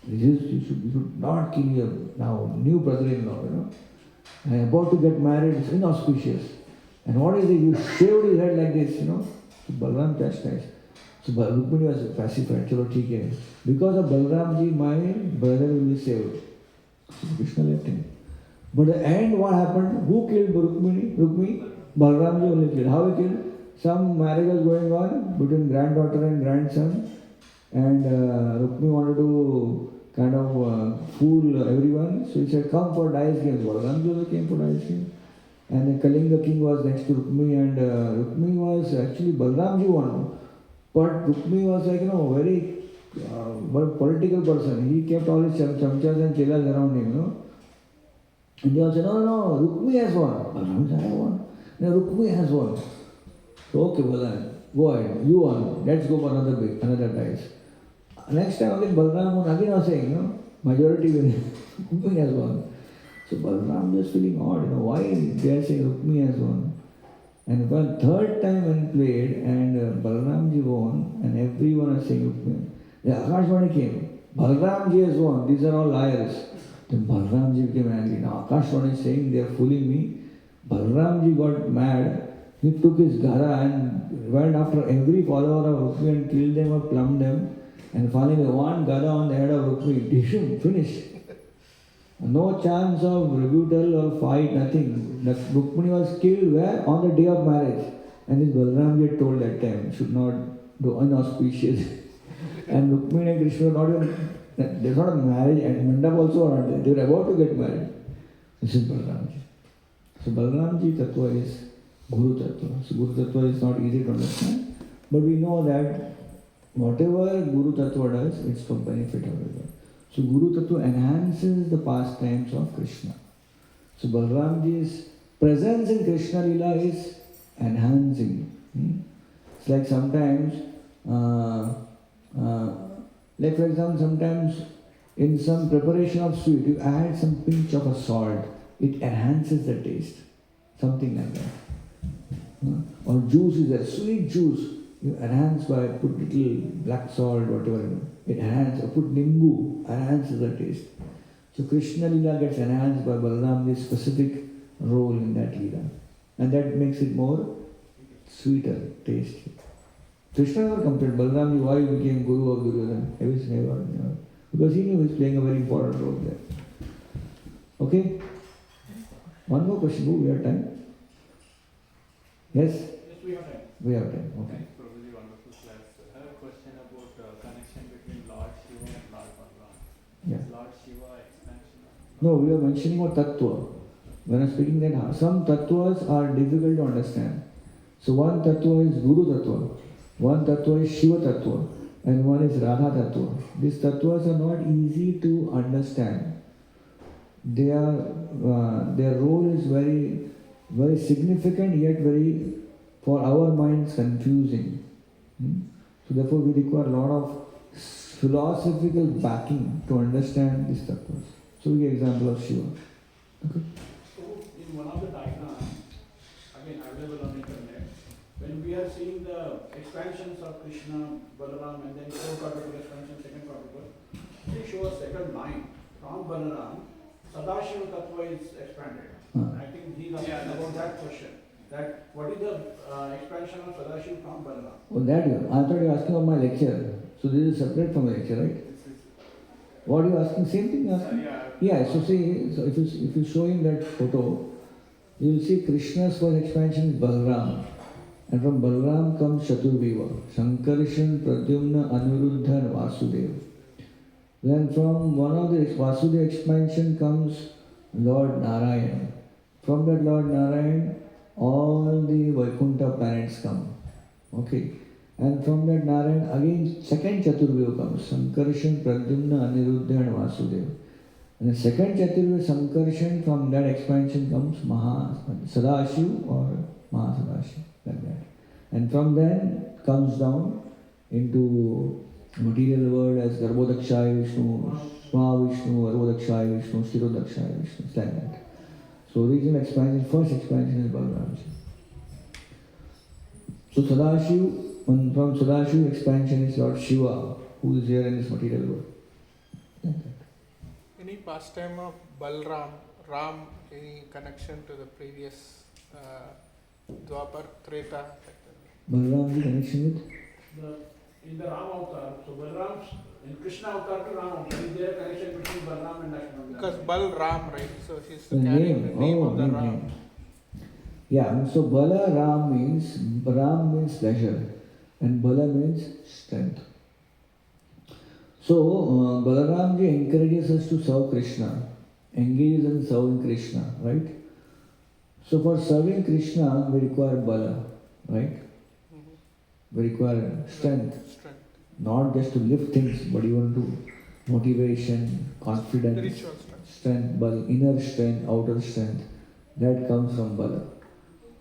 You should not kill your now new brother-in-law, And about to get married, it's inauspicious. And what is it? You shaved his head like this, So Balaram chastised. So Rukmini was pacified. Chalo, theek hai. Because of Balaramji, my brother will be saved. So Krishna left him. But at the end, what happened? Who killed Rukmini? Balaramji only killed. How he killed? Some marriage was going on between granddaughter and grandson. And Rukmini wanted to kind of fool everyone. So he said, come for dice games. Balaramji also came for dice games. And the Kalinga king was next to Rukmini, and Rukmini was actually Balaramji won. But Rukmini was like, very political person. He kept all his chamchas and chelas around him, And they all said, no, Rukmini has won. Balaram said, I won. No, Rukmini has won. So, okay, Balaram, go ahead, you won. Let's go for another dice. Next time again, Balaram won. Again I was saying, majority win. Rukmini has won. So Balaram was feeling odd, why they are saying Rukmini has won. And one third time when played and Balaramji won and everyone was saying Rukmini. The Akashvani came. Balaramji has won. These are all liars. Then Balaramji became angry. Now Akashvani is saying they are fooling me. Balaramji got mad. He took his gara and went after every follower of Rukmini and killed them or plumbed them. And finally one gara on the head of Rukmini. Finished. No chance of rebuttal or fight, nothing. The Rukmini was killed where? On the day of marriage. And this Balaramji had told that time, should not do inauspicious. And Rukmini and Krishna were not even, there's not a marriage, and Mandap also were not there. They were about to get married. This is Balaramji. So Balaramji Tattva is Guru Tattva. So Guru Tattva is not easy to understand. But we know that whatever Guru Tattva does, it's for benefit of everyone. So Guru Tattva enhances the pastimes of Krishna. So Balaramji's presence in Krishna Lila is enhancing. It's like sometimes, like for example, sometimes in some preparation of sweet, you add some pinch of a salt. It enhances the taste. Something like that. Or juice is a sweet juice. You enhance by put little black salt, whatever. It enhances, or put nimbu, enhances the taste. So Krishna Lila gets enhanced by Balaramji's specific role in that Lila. And that makes it more sweeter, tasty. Krishna never complained, Balaramji, why you became Guru of Duryodhana? Never. Because he knew he was playing a very important role there. Okay? One more question. Oh, we have time? Yes? Yes, we have time. We have time. Okay. Thanks for a really wonderful class. I have a question about connection between Lord Shiva and Lord Balaram. Yeah. Is Lord Shiva expansion of No, we are mentioning about tattva. When I am speaking that some tattvas are difficult to understand. So one tattva is Guru tattva, one tattva is Shiva tattva, and one is Radha tattva. These tattvas are not easy to understand. Their role is very, very significant, yet very, for our minds, confusing. So therefore we require a lot of philosophical backing to understand these tattvas. So we give example of Shiva. Okay. So in one of the diagrams, again available on internet, when we are seeing the expansions of Krishna, Balaram, and then four particle expansion, second particle, they show a second line from Balaram, Sadashiva Tattva is expanded. I think he's asking about that question. That what is the expansion of Sadashiva from Balaram? Oh, that you. I thought you were asking about my lecture. So this is separate from the lecture, right? What are you asking? Same thing you're asking? Yeah, so see, so if you show him that photo, you will see Krishna's first expansion is Balaram. And from Balaram comes Chaturviva, Sankarshan, Pradyumna, Aniruddha and Vasudeva. Then from one of the Vasudeva expansion comes Lord Narayana. From that Lord Narayana, all the Vaikuntha planets come. Okay. And from that Narayana, again second Chaturviva comes, Sankarshan, Pradyumna, Aniruddha and Vasudeva. And the second Chaturviva, Sankarshan, from that expansion comes Sadashiv or Mahasadashiv, like that. And from then comes down into material world as Garbhodakshaya Vishnu, Sma Vishnu, Garbhodakshaya Vishnu, Shirodakshaya Vishnu, it's like that. So original expansion, first expansion is Balaram. So Sadashiv, from Sadashiv expansion is Lord Shiva, who is here in this material world. Like that. Any pastime of Balram, Ram, any connection to the previous Dwapar, Treta? Balaram, the connection with? In the Ram avatar, so Balaram's, in Krishna avatar to Ram avatar, is there a connection between Balaram and Lakshmana? Because Balram, right? So he's The carrying name, the name of the name, Ram. name. Yeah, so Balaram means, Ram means pleasure and Bala means strength. So Balaramji encourages us to serve Krishna, engages in serving Krishna, right? So for serving Krishna, we require Bala, right? We require strength, not just to lift things, but even to motivation, confidence, strength, Bala, inner strength, outer strength, that comes from Bala.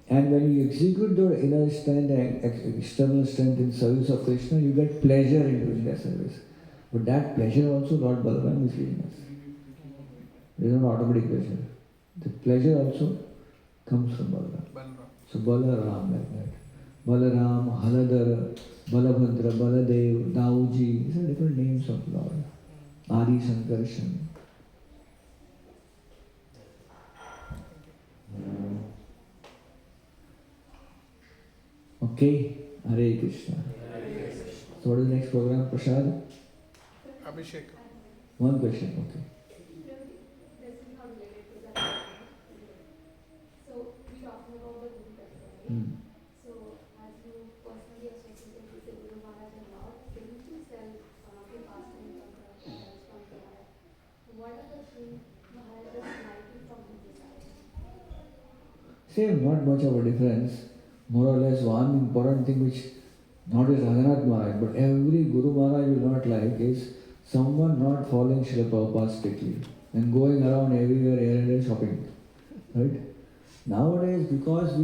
And when you execute the inner strength and external strength in service of Krishna, you get pleasure in doing that service. But that pleasure also Lord Balaram is giving us. There is no automatic pleasure. The pleasure also comes from Balaram. So Balaram, like that. Balaram, Haladara, Balabhadra, Baladev, Dauji, these are different names of Lord. Adi Sankarshan. Okay, Hare Krishna. So what is the next program? Prasad? Abhishek. One question, okay. This is not related to that. So we talking about the Guru Tattva, right? Hmm. So as you personally associated with the Guru Maharaj a lot, can you please tell one of your pastimes from the from Maharaj? What are the things Maharaj is liking from his disciples? Same, not much of a difference. More or less one important thing which not is Raghunath Maharaj, but every Guru Maharaj will not like is someone not following Srila Prabhupada strictly and going around everywhere, here and there shopping. Right? Nowadays, because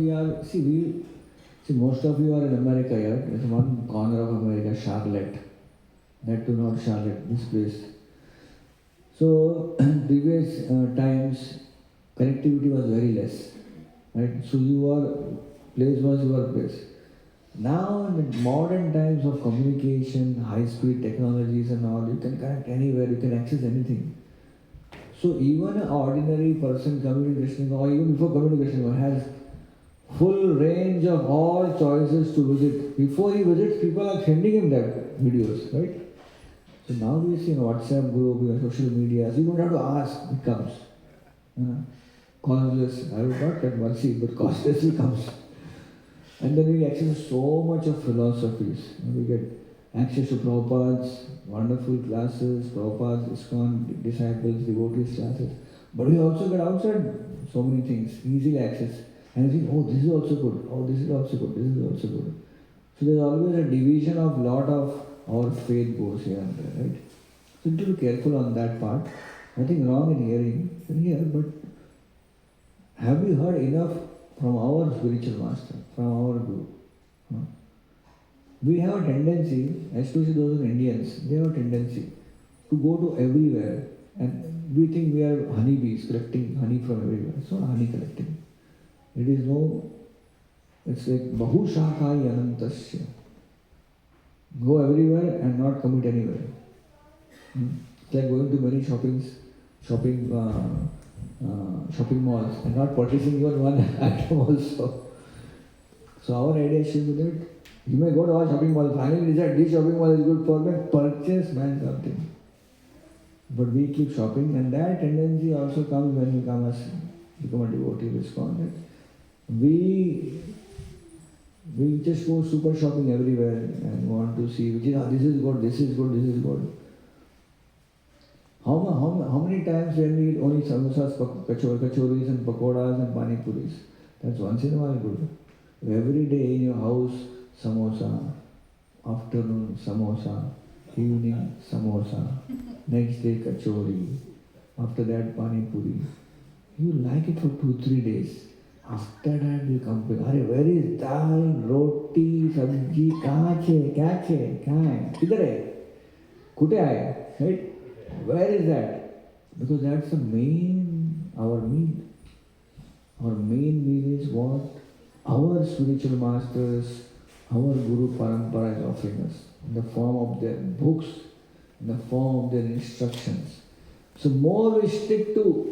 see most of you are in America here. There's one corner of America, Charlotte. That too not Charlotte, this place. So, previous times, connectivity was very less. Right? So place was your place. Now, in the modern times of communication, high-speed technologies and all, you can connect anywhere, you can access anything. So even an ordinary person coming to Krishna, or even before coming to Krishna, has full range of all choices to visit. Before he visits, people are sending him that videos, right? So now we see in WhatsApp group, social media, so you don't have to ask, it comes. Causeless, I would not get mercy, but causelessly comes. And then we access so much of philosophies. We get access to Prabhupada's wonderful classes, Prabhupada's Iskcon disciples, devotees classes. But we also get outside so many things, easily access. And we think, oh, this is also good, oh, this is also good, this is also good. So there's always a division of lot of our faith goes here and there, right? So you have to be careful on that part. Nothing wrong in hearing, but have we heard enough from our spiritual master, from our Guru? We have a tendency, especially those Indians, they have a tendency to go to everywhere and we think we are honeybees collecting honey from everywhere. It's not honey collecting. It's like Bahu Shakai Anantasya. Go everywhere and not commit anywhere. It's like going to many shopping malls and not purchasing even one item also. So our idea should be that you may go to our shopping mall, finally decide this shopping mall is good for me, purchase man something. But we keep shopping, and that tendency also comes when we become a devotee of Iskcon. We just go super shopping everywhere and want to see which is this is good, this is good, this is good. How many times when we eat only samosas, kachoris and pakoras and pani puris? That's once in a while good. Every day in your house, samosa, afternoon samosa, evening samosa, next day kachori, after that pani puri. You like it for 2-3 days. After that you complain, "Arey, where is dal, roti, sabji, kahan che, kya che, kahan hai? Kidhar hai? Kute hai?" Right? Where is that? Because that's our meal. Our main meal is what our spiritual masters, our Guru Parampara is offering us in the form of their books, in the form of their instructions. So more we stick to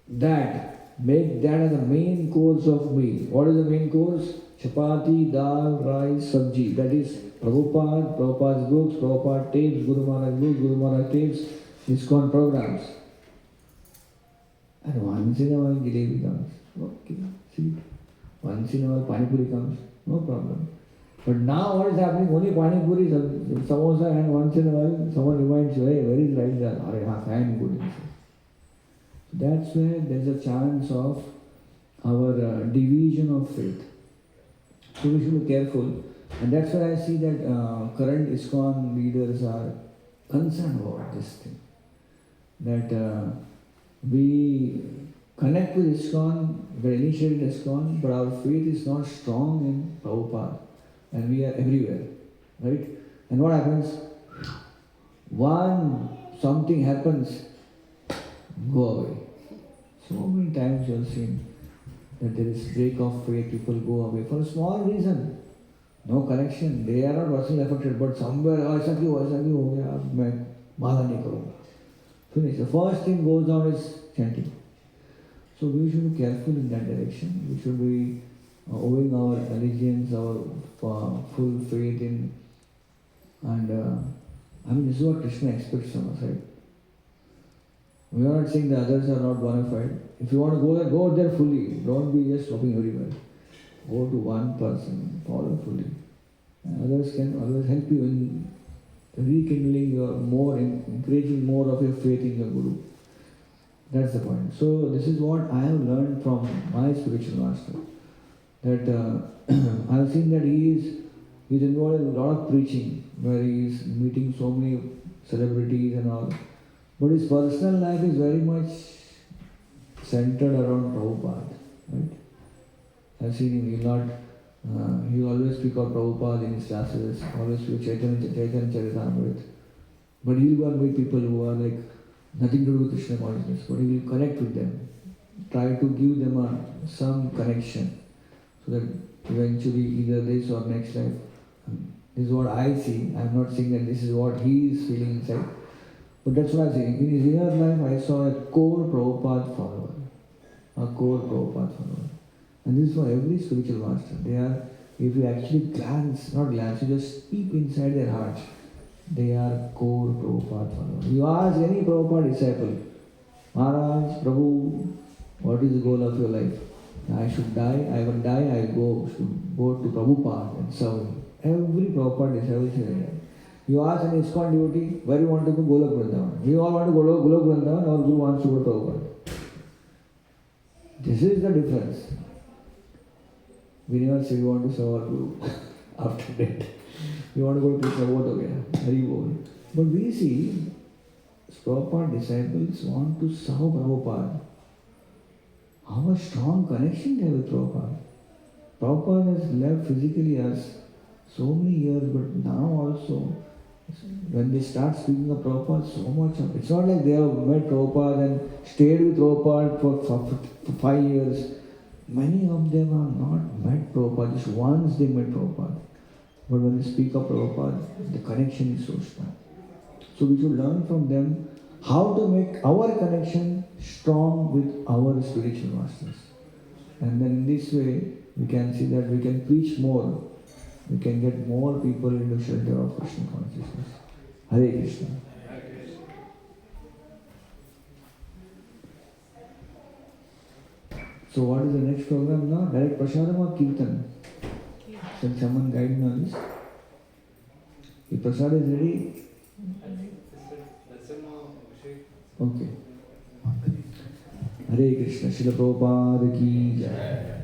that, make that as the main course of meal. What is the main course? Chapati, dal, rice, sabji. That is Prabhupada's books, Prabhupada tapes, Guru Maharaj books, Guru Maharaj tapes, Iskcon programs. And once in a while jalebi comes. Okay, sweet. Once in a while pani puri comes. No problem. But now what is happening? Only pani puri, samosa, and once in a while someone reminds you, "Hey, where is rice dal?" "Arey, I am good." That's where there's a chance of our division of faith. So we should be careful. And that's why I see that current Iskcon leaders are concerned about this thing. That we connect with Iskcon, we initiated Iskcon, but our faith is not strong in Prabhupada. And we are everywhere. Right? And what happens? Something happens, go away. So many times you have seen that there is break of faith, people go away for a small reason. No connection. They are not personally affected, but somewhere, ऐसा क्यों हो गया, अब मैं माला नहीं करूँगा. Finish. The first thing goes on is chanting. So we should be careful in that direction. We should be owing our allegiance, our full faith in, and this is what Krishna expects from us, right? We are not saying the others are not bona fide. If you want to go there fully. Don't be just stopping everywhere. Go to one person, follow fully. And others can always help you in rekindling encouraging more of your faith in your Guru. That's the point. So this is what I have learned from my spiritual master. That I have seen that he is involved in a lot of preaching, where he is meeting so many celebrities and all. But his personal life is very much centered around Prabhupada. Right? I've seen him, he always speak of Prabhupada in his classes, always speak Chaitanya Charitamrita. But he'll go and meet people who are like nothing to do with Krishna consciousness, but he will connect with them, try to give them some connection, so that eventually either this or next life. This is what I see. I'm not saying that this is what he is feeling inside. But that's what I'm saying. In his inner life, I saw a core Prabhupada follower. And this is for every spiritual master. They are, if you actually you just peep inside their hearts, they are core Prabhupada followers. You ask any Prabhupada disciple, "Maharaj, Prabhu, what is the goal of your life?" "I should die, I will die, I should go to Prabhupada and serve him." Every Prabhupada disciple says that. You ask an Iskcon devotee, "Where you want to go?" "Golok Vrindavan." We all want to go to Golok Vrindavan, our Guru wants to go to Prabhupada. This is the difference. We never say we want to serve our Guru after that. We want to go to Krishna, both ho gaya, Hari Bol. But we see Prabhupada disciples want to serve Prabhupada. How a strong connection they have with Prabhupada. Prabhupada has left physically us so many years, but now also, when they start speaking of Prabhupada, so much of it's not like they have met Prabhupada and stayed with Prabhupada for 5 years. Many of them have not met Prabhupada, just once they met Prabhupada. But when they speak of Prabhupada, the connection is so strong. So we should learn from them how to make our connection strong with our spiritual masters. And then in this way, we can see that we can preach more. We can get more people into shelter of Krishna consciousness. Hare Krishna. So what is the next program now? Direct Prasadam or Kirtan? Can someone guide me on this? The Prasad is ready? Okay. Hare Krishna. Srila Prabhupada ki jai.